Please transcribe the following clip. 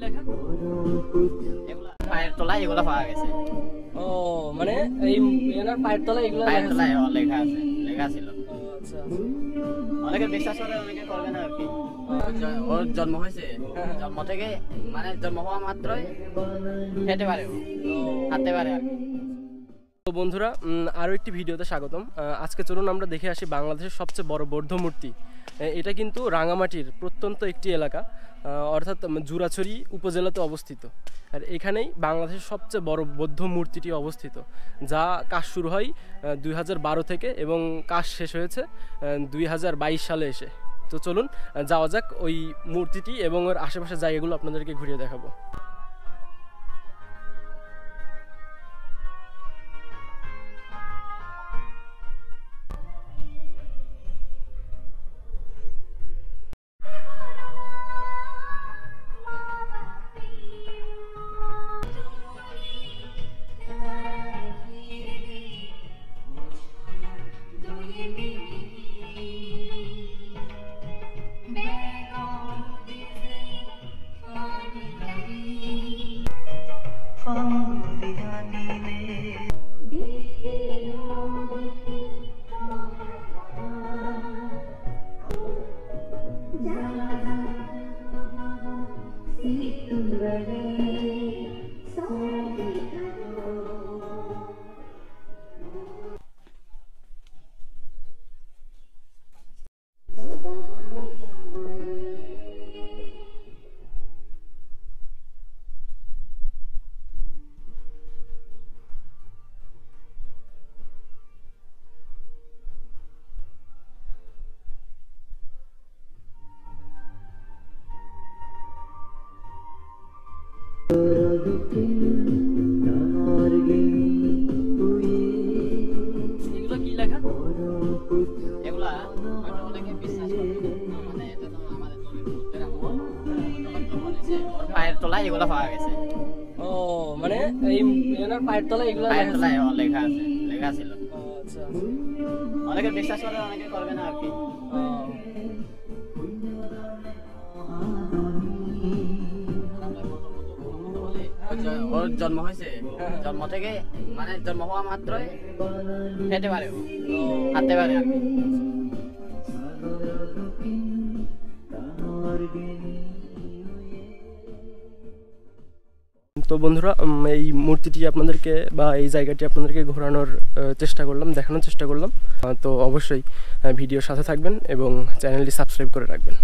লেখা? এগুলা পায়ের তলায় এগুলা পাওয়া গেছে। ও মানে এই এনার পায়ের তলায় এগুলো পায়ের তলায় লেখা আছে, লেখা ছিল। আচ্ছা, অনেকে বিশ্বাস করে, অনেকে করবে না আর কি। ওর জন্ম হয়েছে, জন্ম থেকে মানে জন্ম হওয়া মাত্রই খেতে পারে, হাঁটতে পারে আর কি। তো বন্ধুরা, আরও একটি ভিডিওতে স্বাগতম। আজকে চলুন আমরা দেখে আসি বাংলাদেশের সবচেয়ে বড় বৌদ্ধ মূর্তি। এটা কিন্তু রাঙামাটির প্রত্যন্ত একটি এলাকা, অর্থাৎ জুরাছড়ি উপজেলাতে অবস্থিত। আর এখানেই বাংলাদেশের সবচেয়ে বড় বৌদ্ধ মূর্তিটি অবস্থিত, যা কাজ শুরু হয় 2012 থেকে এবং কাজ শেষ হয়েছে 2022 সালে এসে। তো চলুন যাওয়া যাক ওই মূর্তিটি এবং ওর আশেপাশের জায়গাগুলো আপনাদেরকে ঘুরিয়ে দেখাবো। এগুলো কি লেখা? এগুলা হয়তো অনেকে বিশ্বাস করে, মানে এটা তো আমাদের দলের পায়ের তলায় এগুলা পাওয়া গেছে। ও মানে এই এনার পায়ের তলায় এগুলো পায়ের তলায় লেখা আছে, লেখা ছিল। আচ্ছা, অনেকে বিশ্বাস করে, অনেকে করবে না আর কি। ওর জন্ম হয়েছে, জন্ম থেকে মানে জন্ম হওয়া মাত্রই খেতে পারে, হাঁটতে পারে আর কি। তো বন্ধুরা, এই মূর্তিটি আপনাদেরকে বা এই জায়গাটি আপনাদেরকে ঘোরানোর চেষ্টা করলাম, দেখানোর চেষ্টা করলাম। তো অবশ্যই ভিডিওর সাথে থাকবেন এবং চ্যানেলটি সাবস্ক্রাইব করে রাখবেন।